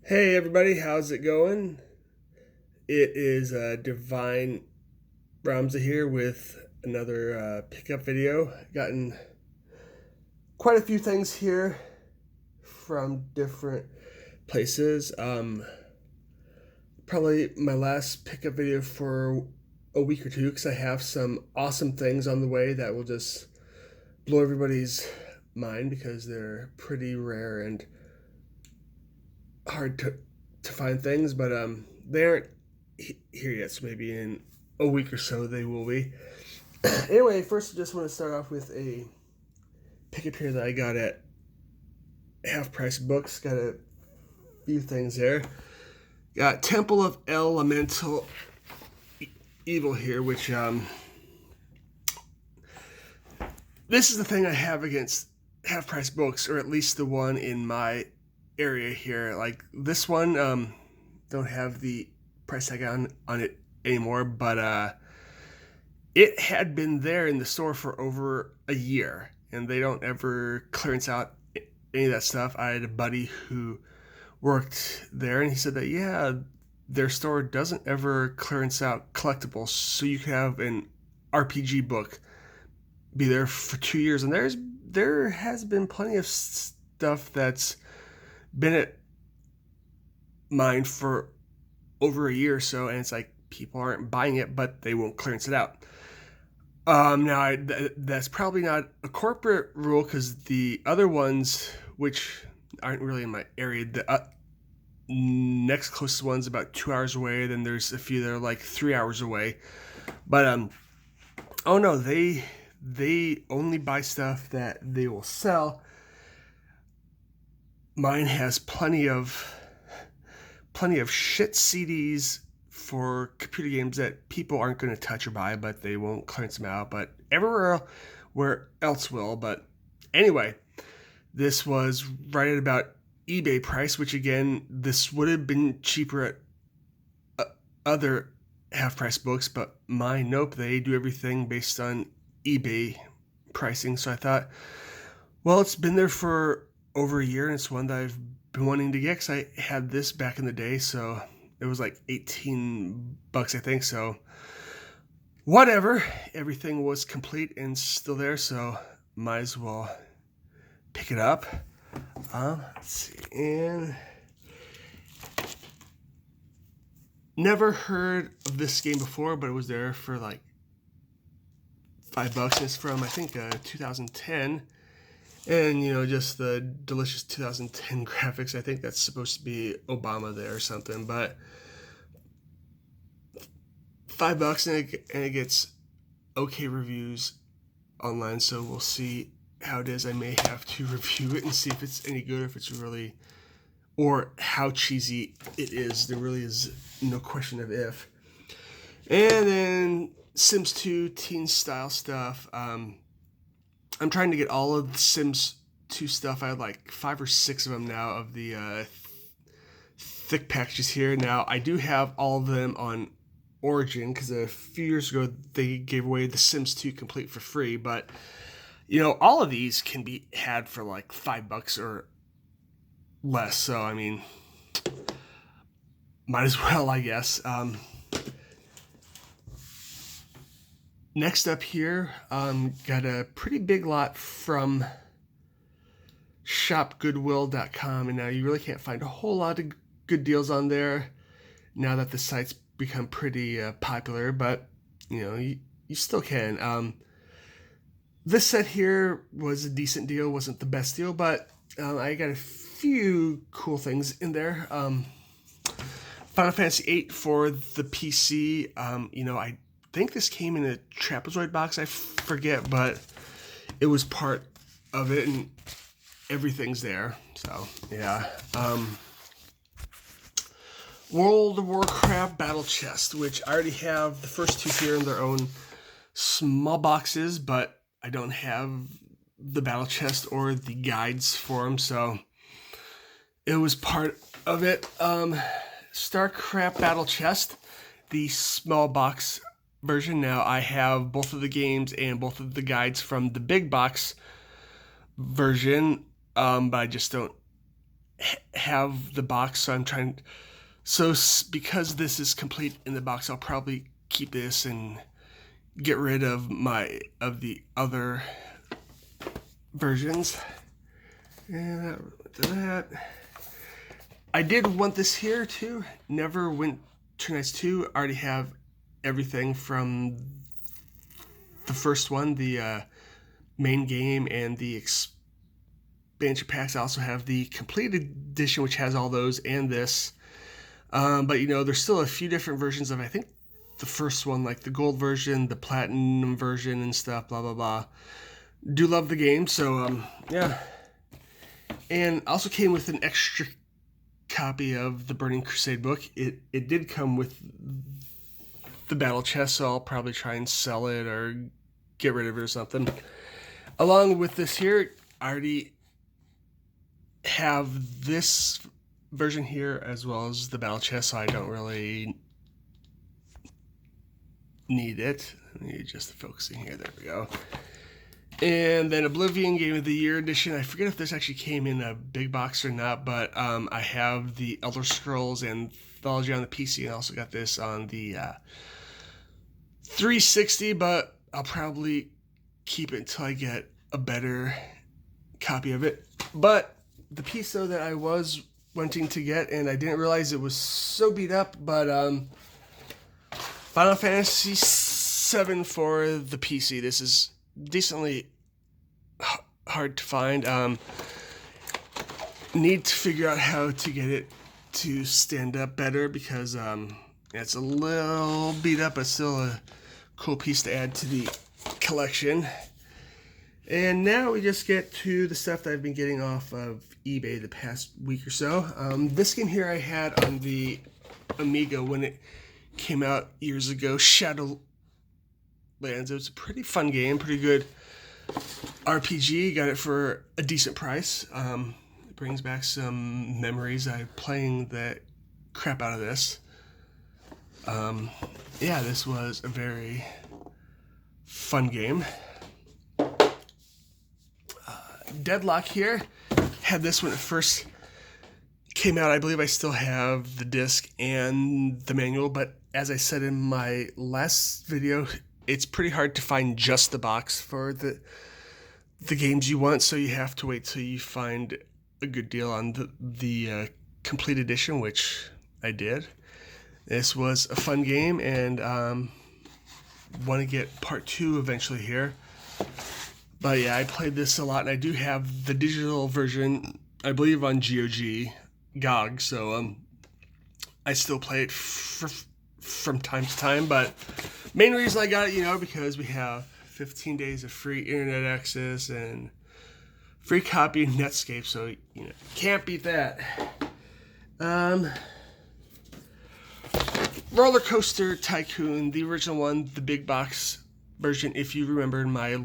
Hey everybody, how's it going? It is Divine Ramza here with another pickup video. Gotten quite a few things here from different places. Probably my last pickup video for a week or two because I have some awesome things on the way that will just blow everybody's mind because they're pretty rare and hard to find things, but they aren't here yet. So maybe in a week or so they will be. Anyway, first I just want to start off with a pickup here that I got at Half Price Books. Got a few things there. Got Temple of Elemental Evil here, which this is the thing I have against Half Price Books, or at least the one in my area here. Like this one, don't have the price tag on it anymore, but it had been there in the store for over a year, and they don't ever clearance out any of that stuff. I had a buddy who worked there, and he said that their store doesn't ever clearance out collectibles, so you can have an RPG book be there for 2 years, and there has been plenty of stuff that's been at mine for over a year or so, and it's like people aren't buying it, but they won't clearance it out. Now that's probably not a corporate rule because the other ones, which aren't really in my area, the next closest one's about 2 hours away. Then there's a few that are like 3 hours away. But oh no, they only buy stuff that they will sell. Mine has plenty of shit CDs for computer games that people aren't going to touch or buy, but they won't clearance them out. But everywhere where else will. But anyway, this was right at about eBay price, which again, this would have been cheaper at other half price books, but mine, nope, they do everything based on eBay pricing. So I thought, well, it's been there for over a year, and it's one that I've been wanting to get because I had this back in the day, so it was like $18, I think. So whatever, everything was complete and still there, so might as well pick it up. Let's see, and never heard of this game before, but it was there for like $5. It's from, I think, 2010. And, just the delicious 2010 graphics. I think that's supposed to be Obama there or something. But $5 and it gets okay reviews online. So we'll see how it is. I may have to review it and see if it's any good, if it's really, or how cheesy it is. There really is no question of if. And then Sims 2 teen style stuff. I'm trying to get all of the Sims 2 stuff. I have like 5 or 6 of them now of the thick packages here. Now, I do have all of them on Origin because a few years ago they gave away the Sims 2 complete for free. But, all of these can be had for like $5 or less. So, I mean, might as well, I guess. Next up here, got a pretty big lot from shopgoodwill.com, and now you really can't find a whole lot of good deals on there now that the site's become pretty popular, but you still can. This set here was a decent deal, wasn't the best deal, but I got a few cool things in there. Final Fantasy VIII for the PC. I think this came in a trapezoid box. I forget, but it was part of it, and everything's there. So yeah. World of Warcraft Battle Chest, which I already have the first two here in their own small boxes, but I don't have the Battle Chest or the guides for them, so it was part of it. StarCraft Battle Chest, the small box version. Now I have both of the games and both of the guides from the big box version, but I just don't have the box, so I'm trying. So because this is complete in the box, I'll probably keep this and get rid of the other versions. And that. I did want this here too. Neverwinter Nights 2. I already have everything from the first one, the main game and the expansion packs. I also have the complete edition, which has all those, and this. But you know, there's still a few different versions of, I think, the first one, like the gold version, the platinum version, and stuff. Blah blah blah. Do love the game, so yeah. And also came with an extra copy of the Burning Crusade book. It did come with the battle chest, so I'll probably try and sell it or get rid of it or something. Along with this here, I already have this version here as well as the battle chest, so I don't really need it. Let me adjust the focusing here. There we go. And then Oblivion Game of the Year edition. I forget if this actually came in a big box or not, but I have the Elder Scrolls Anthology on the PC, and I also got this on the 360, but I'll probably keep it until I get a better copy of it. But the piece, though, that I was wanting to get, and I didn't realize it was so beat up, but Final Fantasy VII for the PC. This is decently hard to find. Need to figure out how to get it to stand up better, because it's a little beat up, but still a cool piece to add to the collection. And now we just get to the stuff that I've been getting off of eBay the past week or so. This game here I had on the Amiga when it came out years ago, Shadowlands. It was a pretty fun game, pretty good RPG. Got it for a decent price. It brings back some memories. I'm playing the crap out of this. Yeah, this was a very fun game. Deadlock here. Had this when it first came out. I believe I still have the disc and the manual, but as I said in my last video, it's pretty hard to find just the box for the games you want, so you have to wait till you find a good deal on the complete edition, which I did. This was a fun game, and want to get part 2 eventually here. But yeah, I played this a lot, and I do have the digital version, I believe, on GOG, so I still play it from time to time. But main reason I got it, because we have 15 days of free internet access and free copy of Netscape, so can't beat that. Roller Coaster Tycoon, the original one, the big box version. If you remember in my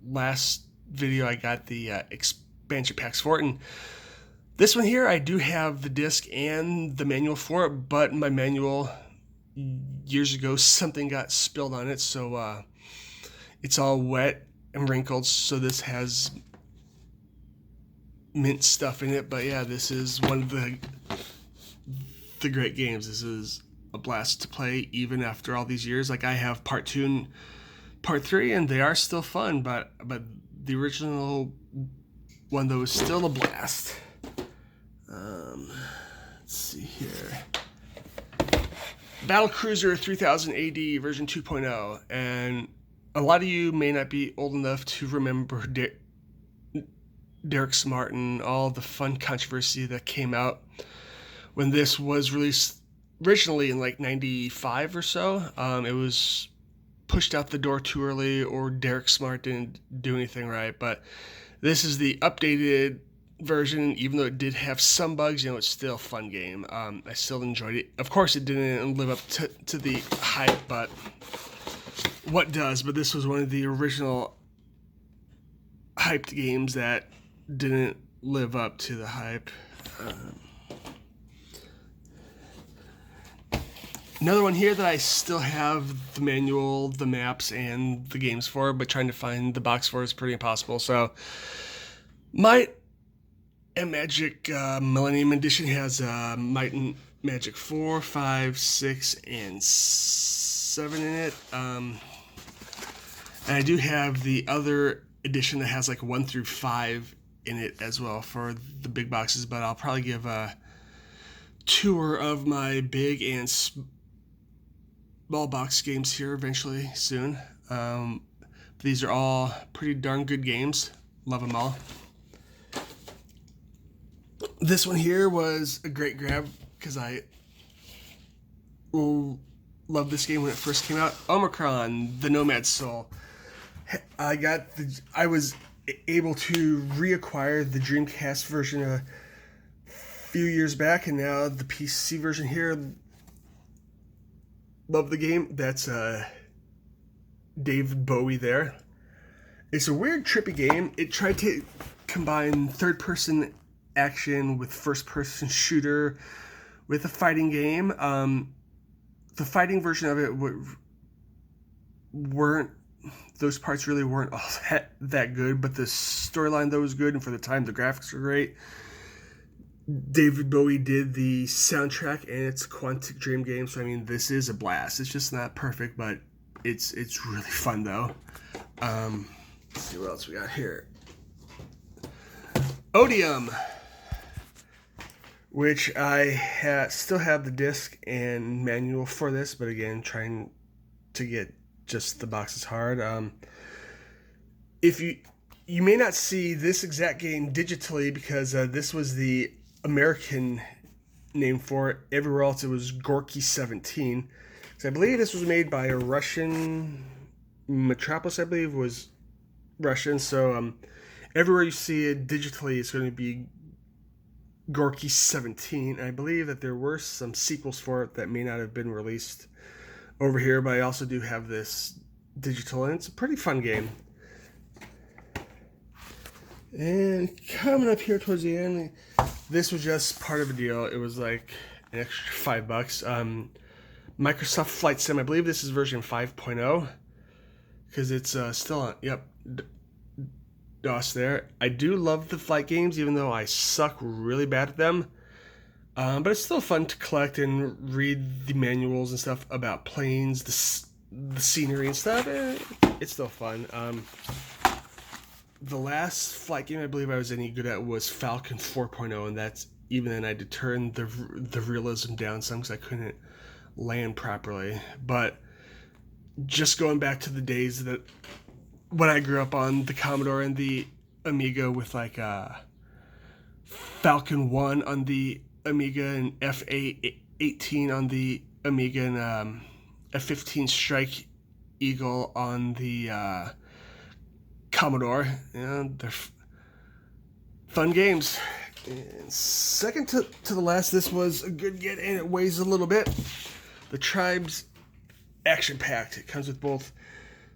last video, I got the expansion packs for it, and this one here I do have the disc and the manual for it, but my manual years ago, something got spilled on it, so it's all wet and wrinkled, so this has mint stuff in it. But yeah, this is one of the great games. This is a blast to play even after all these years. Like, I have part 2 and part 3, and they are still fun, but the original one, though, is still a blast. Let's see here. Battle Cruiser 3000 AD version 2.0, and a lot of you may not be old enough to remember Derek Smart and all the fun controversy that came out when this was released originally in like 95 or so. It was pushed out the door too early, or Derek Smart didn't do anything right, but this is the updated version. Even though it did have some bugs, it's still a fun game. I still enjoyed it. Of course, it didn't live up to the hype, but what does? But this was one of the original hyped games that didn't live up to the hype. Another one here that I still have the manual, the maps, and the games for, but trying to find the box for is pretty impossible. So might Magic Millennium Edition has Might and Magic 4, 5, 6, and 7 in it. And I do have the other edition that has like 1 through 5 in it as well for the big boxes, but I'll probably give a tour of my big and small box games here eventually soon. These are all pretty darn good games. Love them all. This one here was a great grab because I loved this game when it first came out. Omicron, the Nomad Soul. I was able to reacquire the Dreamcast version a few years back, and now the PC version here. Love the game. That's David Bowie there. It's a weird, trippy game. It tried to combine third-person action with first-person shooter with a fighting game. The fighting version of it those parts really weren't all that good, but the storyline though was good, and for the time the graphics were great. David Bowie did the soundtrack, and it's a Quantic Dream game, so I mean this is a blast. It's just not perfect, but it's really fun though. Let's see what else we got here. Odium, which I still have the disc and manual for this, but again, trying to get just the box is hard. If you may not see this exact game digitally because this was the American name for it. Everywhere else it was Gorky 17. So I believe this was made by a Russian. Metropolis, I believe, was Russian. So everywhere you see it digitally, it's going to be Gorky 17. And I believe that there were some sequels for it that may not have been released over here, but I also do have this digital, and it's a pretty fun game. And coming up here towards the end, this was just part of a deal. It was like an extra $5. Microsoft Flight Sim, I believe this is version 5.0, because it's still on, yep, DOS there. I do love the flight games, even though I suck really bad at them. But it's still fun to collect and read the manuals and stuff about planes, the scenery and stuff. It's still fun. The last flight game I believe I was any good at was Falcon 4.0, and that's even then I had to turn the realism down some because I couldn't land properly. But just going back to the days that when I grew up on the Commodore and the Amiga with like Falcon 1 on the Amiga and F-18 on the Amiga and F-15 Strike Eagle on the Commodore. Yeah, they're fun games. And second to the last, this was a good get, and it weighs a little bit. The Tribes Action Pack. It comes with both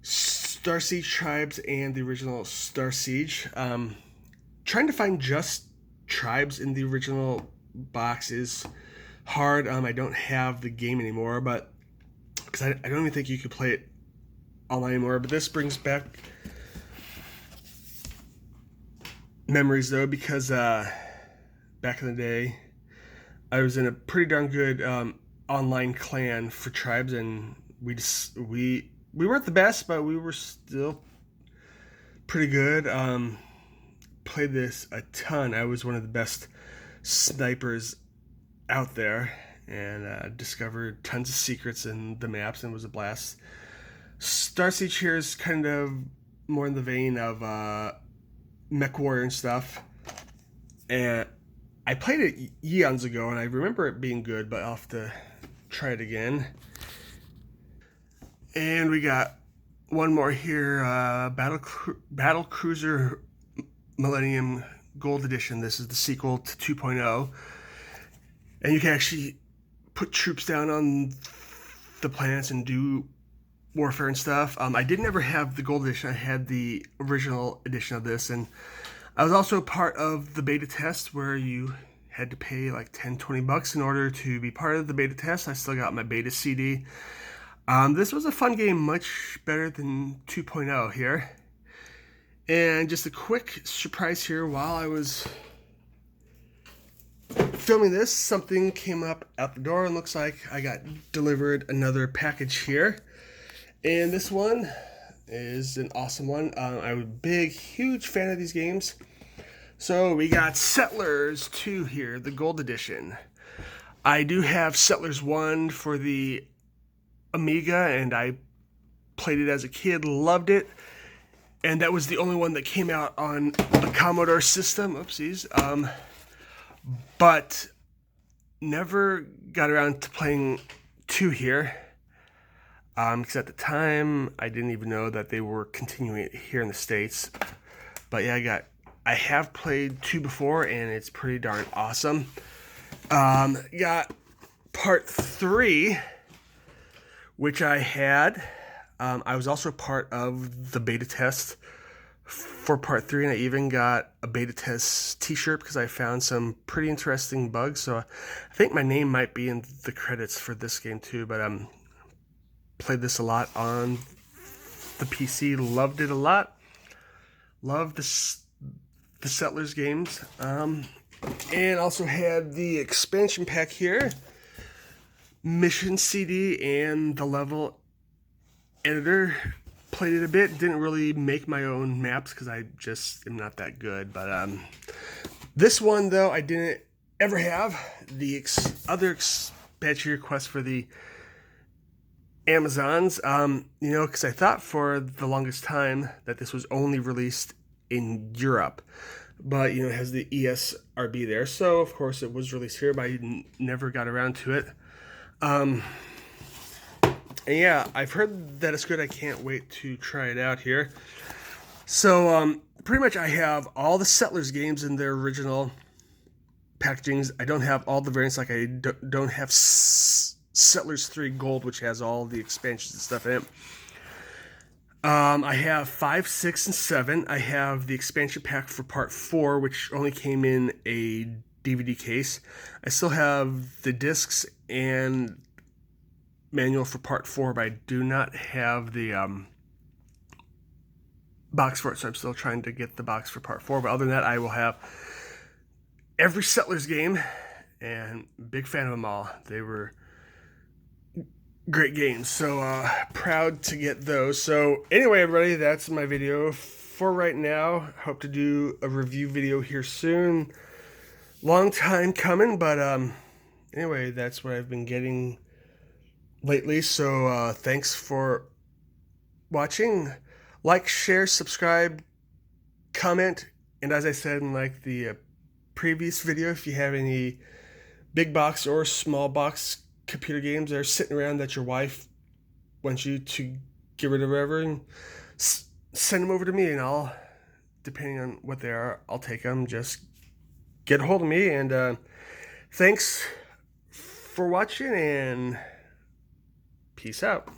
Star Siege Tribes and the original Star Siege. Trying to find just Tribes in the original box is hard. I don't have the game anymore, but because I don't even think you could play it online anymore. But this brings back memories though, because back in the day I was in a pretty darn good online clan for Tribes, and we weren't the best, but we were still pretty good. Played this a ton. I was one of the best snipers out there, and discovered tons of secrets in the maps, and it was a blast. Star Siege here is kind of more in the vein of MechWarrior and stuff, and I played it eons ago, and I remember it being good, but I'll have to try it again. And we got one more here, Battle Cruiser Millennium Gold Edition. This is the sequel to 2.0, and you can actually put troops down on the planets and do warfare and stuff. I did never have the Gold Edition. I had the original edition of this, and I was also part of the beta test where you had to pay like $10-20 in order to be part of the beta test. I still got my beta CD. This was a fun game, much better than 2.0 here. And just a quick surprise here, while I was filming this, something came up out the door and looks like I got delivered another package here. And this one is an awesome one. I'm a big, huge fan of these games. So we got Settlers 2 here, the Gold Edition. I do have Settlers 1 for the Amiga, and I played it as a kid, loved it. And that was the only one that came out on a Commodore system. Oopsies. But never got around to playing 2 here. Because at the time, I didn't even know that they were continuing it here in the States. But yeah, I have played 2 before, and it's pretty darn awesome. Got part 3, which I had. I was also part of the beta test for part 3, and I even got a beta test t-shirt because I found some pretty interesting bugs. So I think my name might be in the credits for this game too, but played this a lot on the PC, loved it a lot. Loved the Settlers games. And also had the expansion pack here, Mission CD, and the level editor. Played it a bit, didn't really make my own maps because I just am not that good. But this one, though, I didn't ever have. The other expansion request for the Amazons, because I thought for the longest time that this was only released in Europe. But, it has the ESRB there, so of course it was released here, but I never got around to it. And yeah, I've heard that it's good. I can't wait to try it out here. So, pretty much I have all the Settlers games in their original packagings. I don't have all the variants, like I don't have Settlers 3 Gold, which has all the expansions and stuff in it. I have 5, 6, and 7. I have the expansion pack for part 4, which only came in a DVD case. I still have the discs and manual for part 4, but I do not have the box for it, so I'm still trying to get the box for part 4. But other than that, I will have every Settlers game, and big fan of them all. They were great games, so proud to get those. So anyway, everybody, that's my video for right now. Hope to do a review video here soon. Long time coming, but anyway, that's what I've been getting lately. So thanks for watching. Like, share, subscribe, comment, and as I said in like the previous video, if you have any big box or small box computer games that are sitting around that your wife wants you to get rid of, whatever, and send them over to me, and I'll, depending on what they are, I'll take them. Just get a hold of me, and thanks for watching, and peace out.